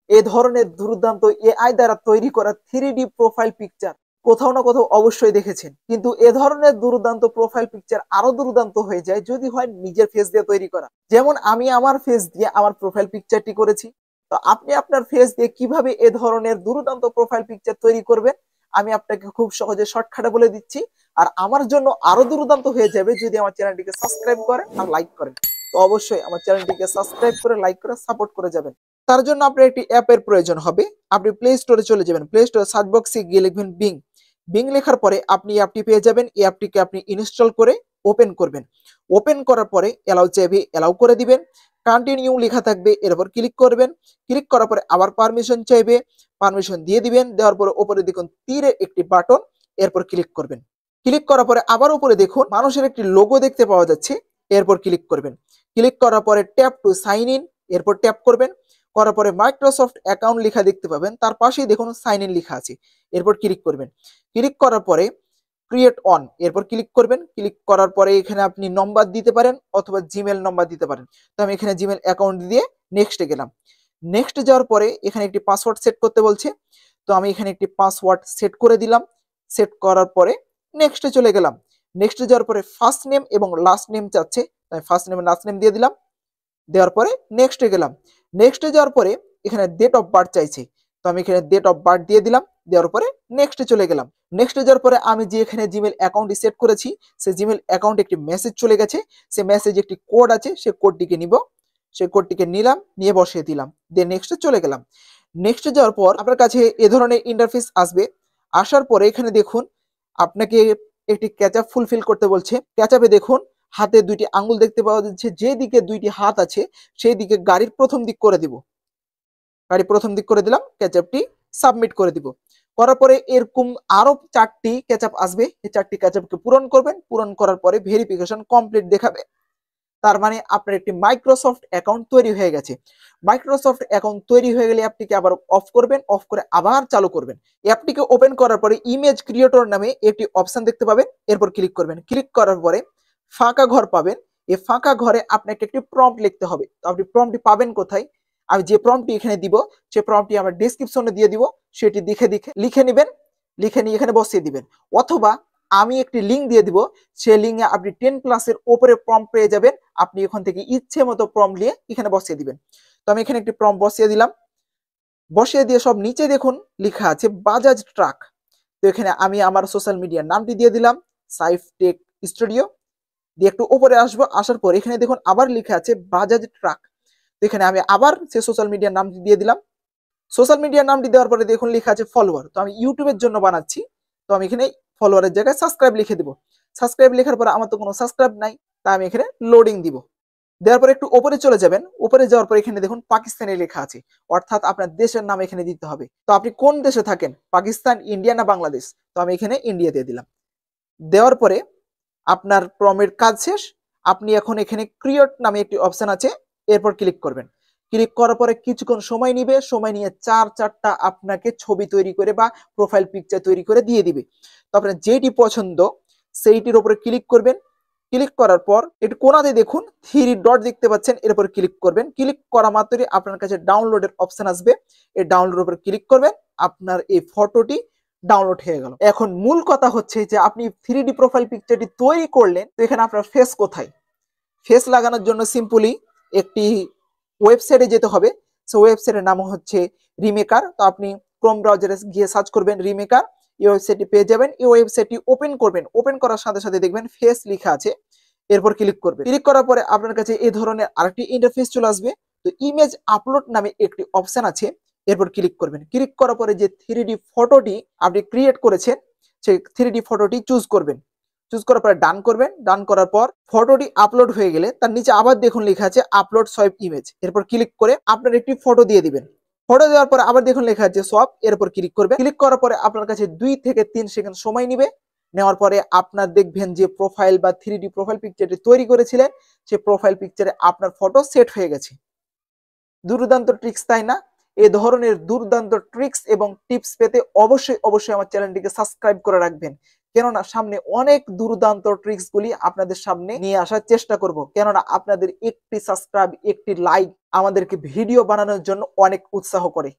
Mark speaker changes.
Speaker 1: এ ধরনের দুর্দান্ত এআই দ্বারা তৈরি করা 3D প্রোফাইল পিকচার কোথাও না কোথাও অবশ্যই দেখেছেন, কিন্তু এ ধরনের দুর্দান্ত প্রোফাইল পিকচার আরো দুর্দান্ত হয়ে যায় যদি হয় নিজের ফেস দিয়ে তৈরি করা। যেমন আমি আমার ফেস দিয়ে আমার প্রোফাইল পিকচারটি করেছি। তো আপনি আপনার ফেস দিয়ে কিভাবে এ ধরনের দুর্দান্ত প্রোফাইল পিকচার তৈরি করবেন আমি আপনাকে খুব সহজে শর্টকাটে বলে দিচ্ছি। আর আমার জন্য আরো দুর্দান্ত হয়ে যাবে যদি আমার চ্যানেলটিকে সাবস্ক্রাইব করেন আর লাইক করেন। তো অবশ্যই আমার চ্যানেলটিকে সাবস্ক্রাইব করে লাইক করে সাপোর্ট করে যাবেন। তার জন্য আপনার একটি অ্যাপের প্রয়োজন হবে। আপনি প্লে স্টোরে চলে যাবেন, প্লে স্টোরে সার্চ বক্সে গিয়ে লিখবেন বিং। বিং লেখার পরে আপনি অ্যাপটি পেয়ে যাবেন। এই অ্যাপটিকে আপনি ইনস্টল করে ওপেন করবেন। ওপেন করার পরে অ্যালাউ চাইবে, অ্যালাউ করে দিবেন। কন্টিনিউ লেখা থাকবে, এর উপর ক্লিক করবেন। ক্লিক করার পরে আবার পারমিশন চাইবে, পারমিশন দিয়ে দিবেন। দেওয়ার পরে উপরে দেখুন তীরে একটি বাটন, এরপর ক্লিক করবেন। ক্লিক করার পরে আবার উপরে দেখুন মানুষের একটি লোগো দেখতে পাওয়া যাচ্ছে, এরপর ক্লিক করবেন। ক্লিক করার পরে ট্যাপ টু সাইন ইন, এরপর ট্যাপ করবেন। করার পরে মাইক্রোসফট অ্যাকাউন্ট লেখা দেখতে পাবেন, তার পাশেই দেখুন সাইন ইন লেখা আছে, এরপর ক্লিক করবেন। ক্লিক করার পরে ক্রিয়েট অন, এরপর ক্লিক করবেন। ক্লিক করার পরে এখানে আপনি নম্বর দিতে পারেন অথবা জিমেল নম্বর দিতে পারেন। তো আমি এখানে জিমেল অ্যাকাউন্ট দিয়ে নেক্সটে গেলাম। নেক্সট যাওয়ার পরে এখানে একটি পাসওয়ার্ড সেট করতে বলছে, তো আমি এখানে একটি পাসওয়ার্ড সেট করে দিলাম। সেট করার পরে নেক্সটে চলে গেলাম। নেক্সটে যাওয়ার পরে ফার্স্ট নেম এবং লাস্ট নেম চাচ্ছে, তাই ফার্স্ট নেম লাস্ট নেম দিয়ে দিলাম। দেওয়ার পরে নেক্সটে গেলাম। নেক্সটে যাওয়ার পরে এখানে ডেট অফ বার্থ চাইছে, তো আমি এখানে ডেট অফ বার্থ দিয়ে দিলাম। দেওয়ার পরে নেক্সটে চলে গেলাম। নেক্সটে যাওয়ার পরে আমি যে এখানে জিমেল অ্যাকাউন্টটি সেট করেছি সেই জিমেল অ্যাকাউন্টে একটি মেসেজ চলে গেছে। সে মেসেজে একটি কোড আছে, সেই কোডটিকে নিব। সেই কোডটিকে নিলাম, নিয়ে বসিয়ে দিলাম, দিয়ে নেক্সটে চলে গেলাম। নেক্সটে যাওয়ার পর আপনার কাছে এ ধরনের ইন্টারফেস আসবে। আসার পরে এখানে দেখুন আপনাকে একটি ক্যাচআপ ফুলফিল করতে বলছে। ক্যাচআপে দেখুন হাতে দুইটি আঙ্গুল দেখতে পাওয়া যাচ্ছে, যে দিকে দুইটি হাত আছে সেই দিকে গাড়ির প্রথম দিক করে দিব। গাড়ি প্রথম দিক করে দিলাম, ক্যাচআপটি সাবমিট করে দিব। করার পরে এরকম আরো 4টি ক্যাচআপ আসবে, এই 4টি ক্যাচআপকে পূরণ করবেন। পূরণ করার পরে ভেরিফিকেশন কমপ্লিট দেখাবে। তার মানে আপনার একটি মাইক্রোসফট অ্যাকাউন্ট তৈরি হয়ে গেছে। মাইক্রোসফট অ্যাকাউন্ট তৈরি হয়ে গেলে অ্যাপটিকে আবার অফ করবেন, অফ করে আবার চালু করবেন। অ্যাপটিকে ওপেন করার পরে ইমেজ ক্রিয়েটর নামে একটি অপশন দেখতে পাবেন, এরপর ক্লিক করবেন। ক্লিক করার পরে ফাঁকা ঘর পাবেন। এই ফাঁকা ঘরে আপনাকে একটি প্রম্পট লিখতে হবে। তো আপনি প্রম্পটটি পাবেন কোথায়? আমি যে প্রম্পটটি এখানে দিব সেই প্রম্পটটি আমার ডেসক্রিপশনে দিয়ে দিব, সেটি দেখে দেখে লিখে নেবেন। লিখে নিয়ে এখানে বসিয়ে দিবেন, অথবা আমি একটি লিঙ্ক দিয়ে দিব, সেই লিঙ্কে আপনি 10+ উপরে প্রম্পট পেয়ে যাবেন। আপনি এখান থেকে ইচ্ছে মতো প্রম্পট নিয়ে এখানে বসিয়ে দিবেন। তো আমি এখানে একটি প্রম্পট বসিয়ে দিলাম। বসিয়ে দিয়ে সব নিচে দেখুন লেখা আছে বাজাজ ট্রাক। তো এখানে আমি আমার সোশ্যাল মিডিয়ার নামটি দিয়ে দিলাম, সাইফ টেক স্টুডিও। দিয়ে একটু উপরে আসবো, আসার পর এখানে দেখুন আবার লেখা আছে বাজাজ ট্রাক। তো এখানে আমি আবার সে সোশ্যাল মিডিয়ার নামটি দিয়ে দিলাম। সোশ্যাল মিডিয়ার নামটি দেওয়ার পরে দেখুন লেখা আছে ফলোয়ার। তো আমি ইউটিউবের জন্য বানাচ্ছি, তো আমি এখানে ফলোয়ারের জায়গায় সাবস্ক্রাইব লিখে দিব। সাবস্ক্রাইব লেখার পরে আমার তো কোনো সাবস্ক্রাইব নাই, তা আমি এখানে লোডিং দিব। দেওয়ার পরে একটু উপরে চলে যাবেন। উপরে যাওয়ার পরে এখানে দেখুন পাকিস্তানি লেখা আছে, অর্থাৎ আপনার দেশের নাম এখানে দিতে হবে। তো আপনি কোন দেশে থাকেন, পাকিস্তান, ইন্ডিয়া না বাংলাদেশ? তো আমি এখানে ইন্ডিয়া দিয়ে দিলাম। দেওয়ার পরে আপনার প্রম্পটের কাজ শেষ। আপনি এখন এখানে ক্রিয়েট নামে একটি অপশন আছে, এরপর ক্লিক করবেন। ক্লিক করার পরে কিছুক্ষণ সময় নিবে, সময় নিয়ে চারটা আপনাকে ছবি তৈরি করে বা প্রোফাইল পিকচার তৈরি করে দিয়ে দিবে। তো আপনার যেটি পছন্দ সেইটির উপরে ক্লিক করবেন। ক্লিক করার পর একটু কোনাতে দেখুন 3 ডট দেখতে পাচ্ছেন, এর উপর ক্লিক করবেন। ক্লিক করা মাত্রই আপনার কাছে ডাউনলোডের অপশন আসবে, এই ডাউনলোডের উপর ক্লিক করবেন। আপনার এই ফটোটি ডাউনলোড হয়ে গেল। এখন মূল কথা হচ্ছে যে আপনি 3D প্রোফাইল পিকচারটি তৈরি করলেন, তো এখানে আপনার ফেস কোথায়? ফেস লাগানোর জন্য সিম্পলি একটি ওয়েবসাইটে যেতে হবে। সে ওয়েবসাইটের নাম হচ্ছে রিমেকার। তো আপনি ক্রোম ব্রাউজারে গিয়ে সার্চ করবেন রিমেকার, এই ওয়েবসাইটটি পেয়ে যাবেন। এই ওয়েবসাইটটি ওপেন করবেন। ওপেন করার সাথে সাথে দেখবেন ফেস লেখা আছে, এরপর ক্লিক করবেন। ক্লিক করার পরে আপনার কাছে এই ধরনের আরেকটি ইন্টারফেস চলে আসবে। তো ইমেজ আপলোড নামে একটি অপশন আছে, এরপর ক্লিক করবেন। ক্লিক করার পরে যে 3D ফটোটি আপনি ক্রিয়েট করেছেন সেই 3D ফটোটি চুজ করবেন। চুজ করার পরে ডান করবেন। ডান করার পর ফটোটি আপলোড হয়ে গেলে তার নিচে আবার দেখুন লেখা আছে আপলোড সোয়াইপ ইমেজ, এরপর ক্লিক করে আপনার একটি ফটো দিয়ে দিবেন। ফটো দেওয়ার পরে আবার দেখুন লেখা আছে সোয়াপ, এরপর ক্লিক করবে। ক্লিক করার পরে আপনার কাছে 2 থেকে 3 সেকেন্ড সময় নেবে। নেওয়ার পরে আপনার দেখবেন যে প্রোফাইল বা 3D প্রোফাইল পিকচারটি তৈরি করেছিলেন সেই প্রোফাইল পিকচারে আপনার ফটো সেট হয়ে গেছে। দুর্দান্ত ট্রিক্স, তাই না? এই ধরনের দুর্দান্ত ট্রিক্স এবং টিপস পেতে অবশ্যই আমার চ্যানেলটিকে সাবস্ক্রাইব করে রাখবেন। কেননা সামনে অনেক দুর্দান্ত ট্রিক্স গুলি আপনাদের সামনে নিয়ে আসার চেষ্টা করব। কেননা আপনাদের একটি সাবস্ক্রাইব, একটি লাইক আমাদেরকে ভিডিও বানানোর জন্য অনেক উৎসাহ করে।